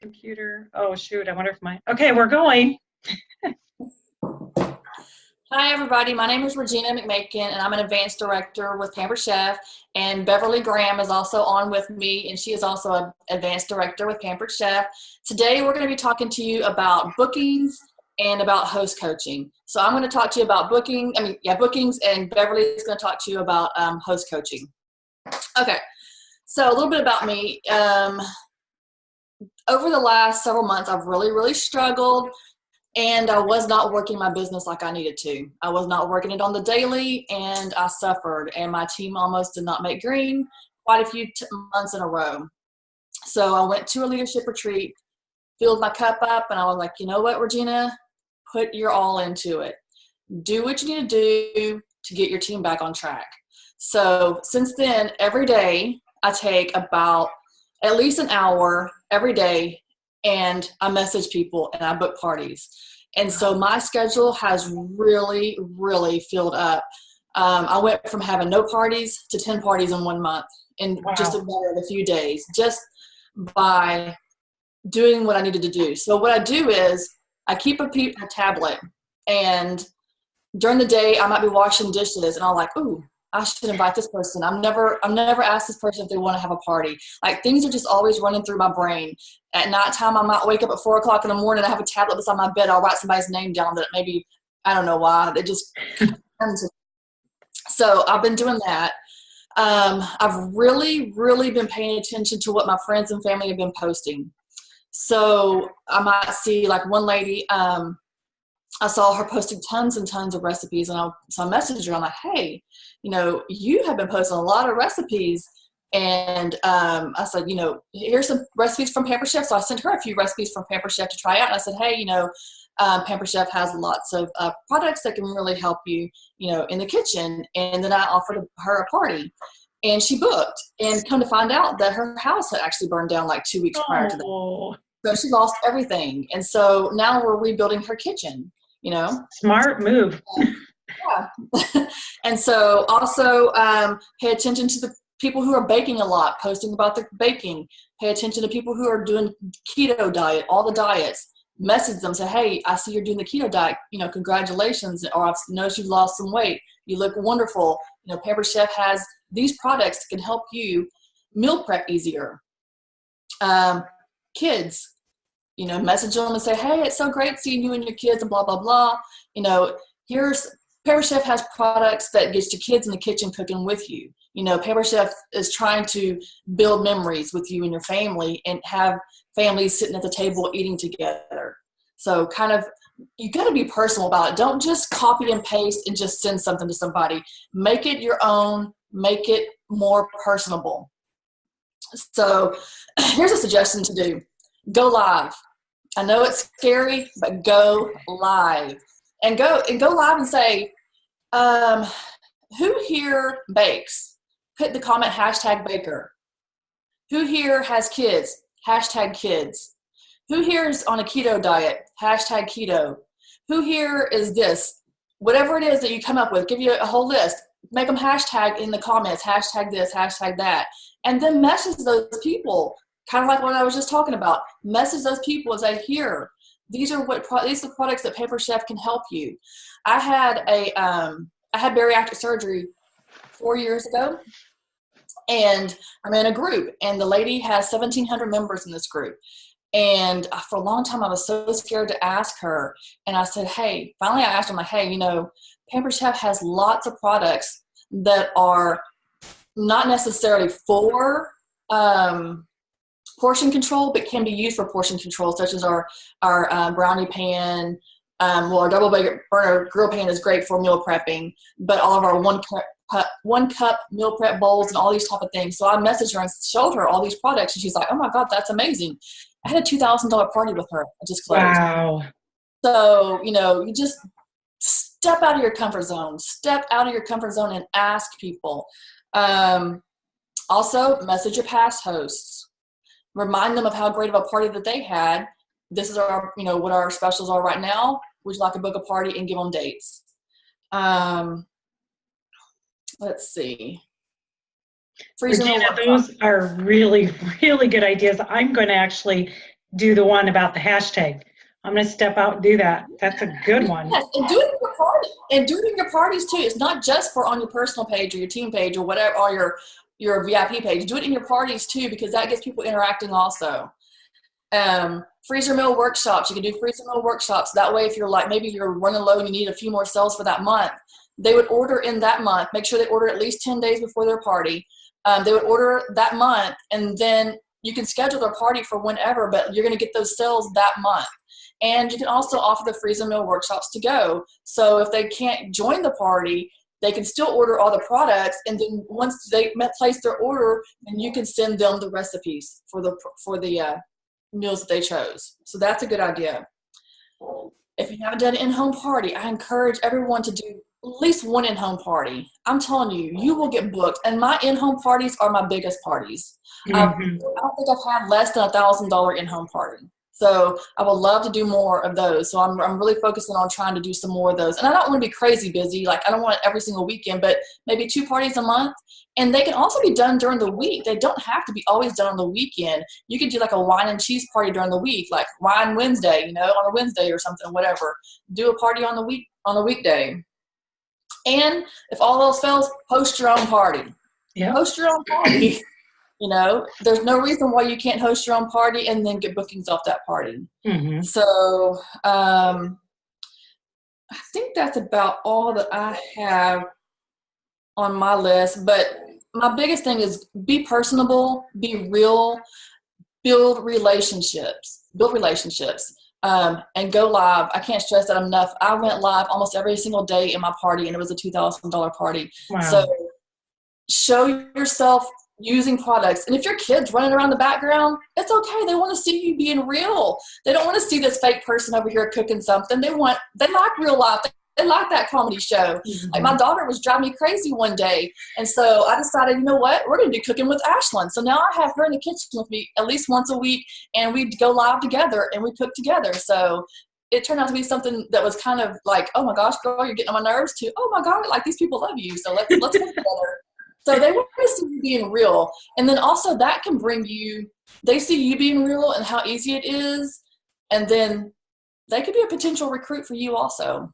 Computer. Oh, shoot. I wonder if okay, we're going. Hi, everybody. My name is Regina McMakin, and I'm an advanced director with Pampered Chef. And Beverly Graham is also on with me, and she is also an advanced director with Pampered Chef. Today, we're going to be talking to you about bookings and about host coaching. So I'm going to talk to you about bookings, and Beverly is going to talk to you about host coaching. Okay, so a little bit about me. Over the last several months, I've really struggled, and I was not working my business like I needed to. I was not working it on the daily, and I suffered, and my team almost did not make green quite a few months in a row. So I went to a leadership retreat, filled my cup up, and I was like, you know what, Regina? Put your all into it. Do what you need to do to get your team back on track. So since then, every day I take about at least an hour every day, and I message people and I book parties. And so my schedule has really filled up. I went from having no parties to 10 parties in 1 month in just a matter of a few days, just by doing what I needed to do. So what I do is I keep a tablet, and during the day I might be washing dishes, and I'm like, ooh, I should invite this person. I've never asked this person if they want to have a party. Like, things are just always running through my brain. At nighttime, I might wake up at 4 o'clock in the morning. I have a tablet beside my bed. I'll write somebody's name down that maybe, I don't know why. It just comes. So I've been doing that. I've really been paying attention to what my friends and family have been posting. So I might see, like, one lady, I saw her posting tons and tons of recipes, and so I messaged her. I'm like, hey, you have been posting a lot of recipes. And I said, here's some recipes from Pampered Chef. So I sent her a few recipes from Pampered Chef to try out. And I said, hey, Pampered Chef has lots of products that can really help you, in the kitchen. And then I offered her a party. And she booked. And come to find out that her house had actually burned down like 2 weeks prior to that. So she lost everything. And so now we're rebuilding her kitchen. Smart move. Yeah. And so also pay attention to the people who are baking a lot, posting about the baking. Pay attention to people who are doing keto diet, all the diets. Message them, say, hey, I see you're doing the keto diet, congratulations, or I've noticed you've lost some weight. You look wonderful. Pampered Chef has these products that can help you meal prep easier. Kids, message them and say, hey, it's so great seeing you and your kids and blah, blah, blah. Here's Pampered Chef has products that gets your kids in the kitchen cooking with you. Pampered Chef is trying to build memories with you and your family and have families sitting at the table eating together. So you got to be personal about it. Don't just copy and paste and just send something to somebody. Make it your own. Make it more personable. So here's a suggestion to do. Go live. I know it's scary, but go live. And go live and say, who here bakes? Put the comment #baker. Who here has kids? #kids. Who here is on a keto diet? #keto. Who here is this? Whatever it is that you come up with, give you a whole list. Make them hashtag in the comments, #this, #that. And then message those people, kind of like what I was just talking about. Message those people and say, here, these are the products that Pampered Chef can help you. I had bariatric surgery 4 years ago, and I'm in a group, and the lady has 1,700 members in this group. And for a long time, I was so scared to ask her. And I said, hey, finally I asked her, like, hey, Pampered Chef has lots of products that are not necessarily for portion control, but can be used for portion control, such as our brownie pan. Our double burner grill pan is great for meal prepping, but all of our one cup meal prep bowls and all these type of things. So I messaged her and showed her all these products, and she's like, oh my God, that's amazing. I had a $2,000 party with her. I just closed. Wow. So, you just step out of your comfort zone. Step out of your comfort zone and ask people. Also, message your past hosts. Remind them of how great of a party that they had. This is our, what our specials are right now. Would you like to book a party, and give them dates? Let's see. Regina, those are really good ideas. I'm going to actually do the one about the hashtag. I'm going to step out and do that. That's a good one. Yes, and do it in your party, and do it in your parties too. It's not just for on your personal page or your team page or whatever, or your VIP page. Do it in your parties too, because that gets people interacting also. Freezer meal workshops. You can do freezer meal workshops. That way, if you're like, maybe you're running low and you need a few more sales for that month, they would order in that month. Make sure they order at least 10 days before their party. They would order that month, and then you can schedule their party for whenever, but you're going to get those sales that month. And you can also offer the freezer meal workshops to go. So if they can't join the party, they can still order all the products, and then once they place their order, then you can send them the recipes for the meals that they chose. So that's a good idea. If you haven't done an in-home party, I encourage everyone to do at least one in-home party. I'm telling you, you will get booked. And my in-home parties are my biggest parties. I don't think I've had less than $1,000 in-home party. So I would love to do more of those. So I'm really focusing on trying to do some more of those. And I don't want to be crazy busy. Like, I don't want it every single weekend, but maybe 2 parties a month. And they can also be done during the week. They don't have to be always done on the weekend. You could do like a wine and cheese party during the week, like Wine Wednesday, on a Wednesday or something, whatever. Do a party on the weekday. And if all else fails, host your own party. Yeah. Host your own party. There's no reason why you can't host your own party and then get bookings off that party. Mm-hmm. So I think that's about all that I have on my list. But my biggest thing is be personable, be real, build relationships, and go live. I can't stress that enough. I went live almost every single day in my party, and it was a $2,000 party. Wow. So show yourself using products. And if your kid's running around the background, it's okay. They want to see you being real. They don't want to see this fake person over here cooking something. They like real life. They like that comedy show. Mm-hmm. Like, my daughter was driving me crazy one day. And so I decided, you know what? We're going to do cooking with Ashlyn. So now I have her in the kitchen with me at least once a week, and we go live together and we cook together. So it turned out to be something that was kind of like, oh my gosh, girl, you're getting on my nerves, to, oh my God, like, these people love you. So let's cook together. So they want to see you being real. And then also that can bring you, they see you being real and how easy it is. And then they could be a potential recruit for you also.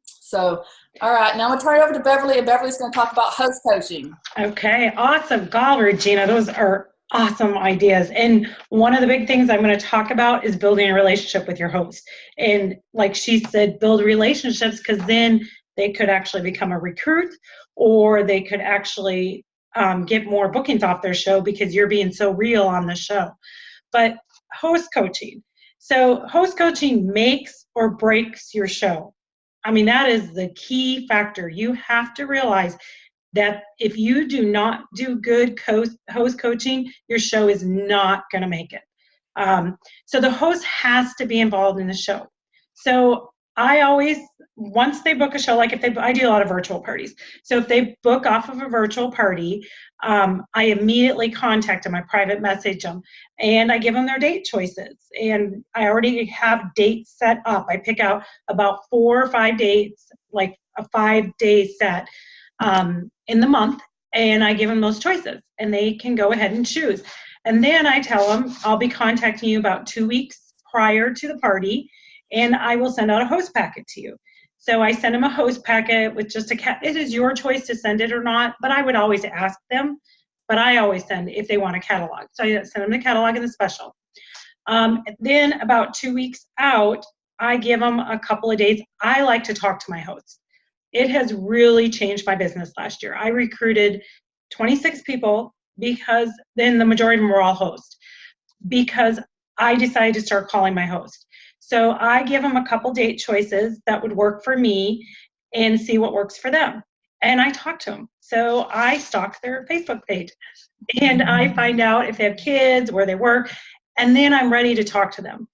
So, all right, now I'm going to turn it over to Beverly, and Beverly's going to talk about host coaching. Okay, awesome. God, Regina, those are awesome ideas. And one of the big things I'm going to talk about is building a relationship with your host. And like she said, build relationships, because then they could actually become a recruit, or they could actually get more bookings off their show because you're being so real on the show. But host coaching. So host coaching makes or breaks your show. I mean, that is the key factor. You have to realize that if you do not do good host coaching, your show is not going to make it. So the host has to be involved in the show. So I always, once they book a show, like I do a lot of virtual parties. So if they book off of a virtual party, I immediately contact them, I private message them, and I give them their date choices. And I already have dates set up. I pick out about 4 or 5 dates, like a 5-day set in the month, and I give them those choices, and they can go ahead and choose. And then I tell them, I'll be contacting you about 2 weeks prior to the party, and I will send out a host packet to you. So I send them a host packet with just it is your choice to send it or not, but I would always ask them, but I always send if they want a catalog. So I send them the catalog and the special. Then about 2 weeks out, I give them a couple of days. I like to talk to my hosts. It has really changed my business last year. I recruited 26 people, because then the majority of them were all hosts, because I decided to start calling my host. So I give them a couple date choices that would work for me and see what works for them. And I talk to them. So I stalk their Facebook page, and I find out if they have kids, where they work, and then I'm ready to talk to them.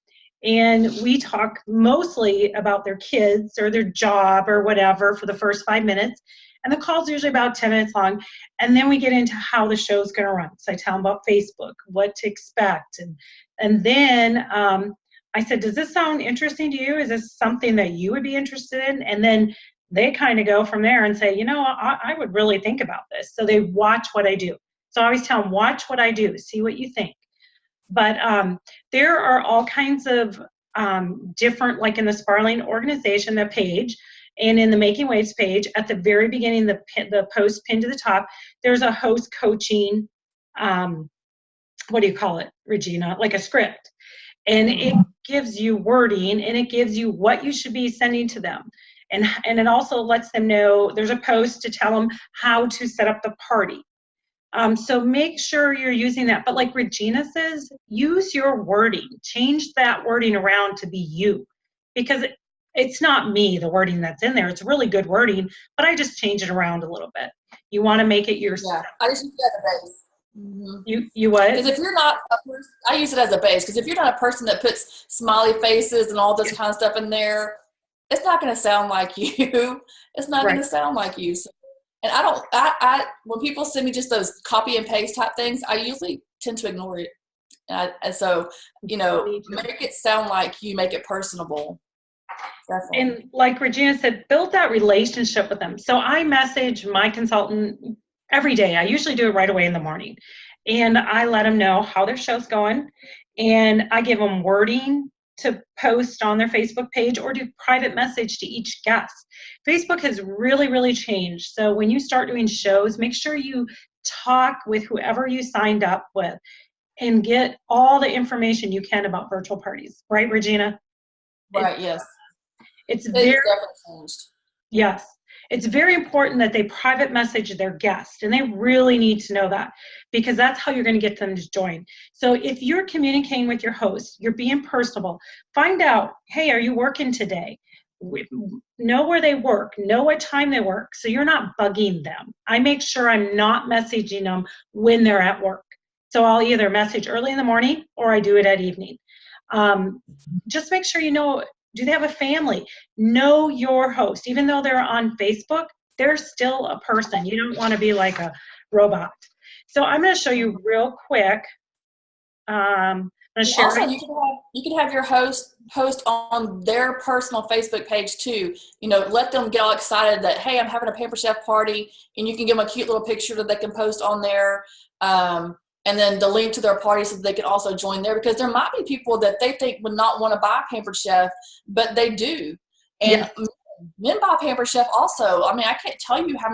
And we talk mostly about their kids or their job or whatever for the first 5 minutes. And the call's usually about 10 minutes long. And then we get into how the show's going to run. So I tell them about Facebook, what to expect. And then I said, does this sound interesting to you? Is this something that you would be interested in? And then they kind of go from there and say, I would really think about this. So they watch what I do. So I always tell them, watch what I do, see what you think. But there are all kinds of different, like in the Sparling organization, the page, and in the Making Waves page, at the very beginning, the post pinned to the top, there's a host coaching, what do you call it, Regina? Like a script. And it gives you wording, and it gives you what you should be sending to them. And it also lets them know, there's a post to tell them how to set up the party. So make sure you're using that. But like Regina says, use your wording. Change that wording around to be you. Because it's not me, the wording that's in there. It's really good wording, but I just change it around a little bit. You want to make it yourself. Yeah, I just use that as a base. Mm-hmm. You what? Because if you're not a person, I use it as a base, because if you're not a person that puts smiley faces and all this kind of stuff in there, it's not going to sound like you. It's not going to sound like you. So, and I when people send me just those copy and paste type things, I usually tend to ignore it. And so, make it sound like you, make it personable. Definitely. And like Regina said, build that relationship with them. So I message my consultant every day. I usually do it right away in the morning. And I let them know how their show's going. And I give them wording to post on their Facebook page, or do private message to each guest. Facebook has really, really changed. So when you start doing shows, make sure you talk with whoever you signed up with and get all the information you can about virtual parties. Right, Regina? Right, yes. It's definitely changed. Yes. It's very important that they private message their guests, and they really need to know that, because that's how you're going to get them to join. So if you're communicating with your host, you're being personable, find out, hey, are you working today? Know where they work, know what time they work, so you're not bugging them. I make sure I'm not messaging them when they're at work. So I'll either message early in the morning or I do it at evening. Just make sure you know, do they have a family? Know your host. Even though they're on Facebook, they're still a person. You don't want to be like a robot. So I'm going to show you real quick. I'm going to share. Also, you can have your host post on their personal Facebook page too. Let them get all excited that, hey, I'm having a Pamper Chef party, and you can give them a cute little picture that they can post on there. And then the link to their party so they can also join there, because there might be people that they think would not want to buy Pampered Chef, but they do. And men buy Pampered Chef also. I mean, I can't tell you how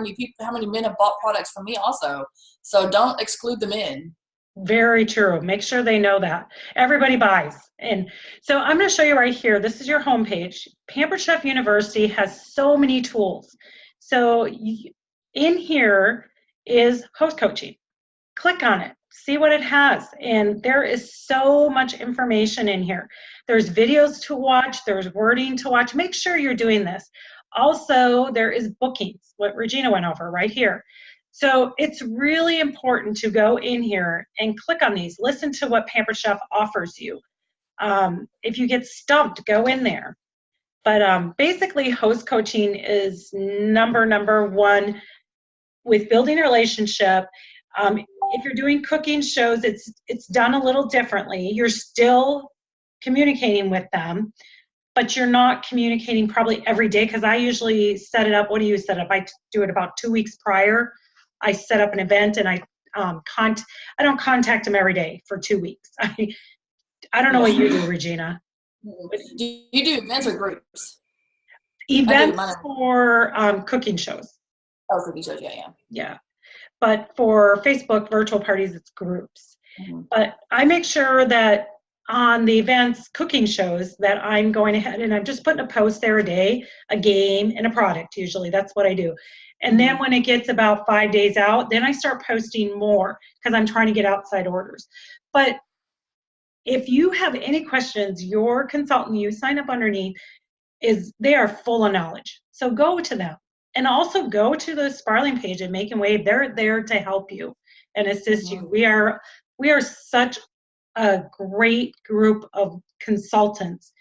many men have bought products from me also. So don't exclude the men. Very true. Make sure they know that. Everybody buys. And so I'm going to show you right here. This is your homepage. Pampered Chef University has so many tools. So in here is host coaching. Click on it. See what it has. And there is so much information in here. There's videos to watch. There's wording to watch. Make sure you're doing this. Also, there is bookings, what Regina went over right here. So it's really important to go in here and click on these. Listen to what Pampered Chef offers you. If you get stumped, go in there. But basically, host coaching is number one with building a relationship. If you're doing cooking shows, it's done a little differently. You're still communicating with them, but you're not communicating probably every day, because I usually set it up. What do you set up? I do it about 2 weeks prior. I set up an event, and I don't contact them every day for 2 weeks. I don't know what you do, Regina. Do you do events or groups? Events for cooking shows. Oh, cooking shows, yeah. Yeah. But for Facebook virtual parties, it's groups. Mm-hmm. But I make sure that on the events, cooking shows, that I'm going ahead and I'm just putting a post there a day, a game, and a product. Usually that's what I do. And then when it gets about 5 days out, then I start posting more, because I'm trying to get outside orders. But if you have any questions, your consultant you sign up underneath, they are full of knowledge. So go to them. And also go to the Sparling page and Make and Wave. They're there to help you and assist you. We are such a great group of consultants.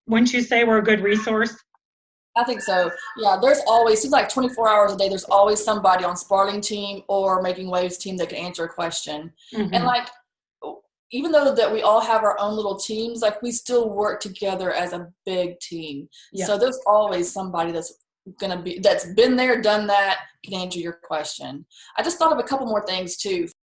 Wouldn't you say we're a good resource? I think so. Yeah, there's always, seems like 24 hours a day, there's always somebody on Sparling team or Making Waves team that can answer a question. Mm-hmm. And like, even though that we all have our own little teams, like we still work together as a big team. Yeah. So there's always somebody that's been there, done that, can answer your question. I just thought of a couple more things too.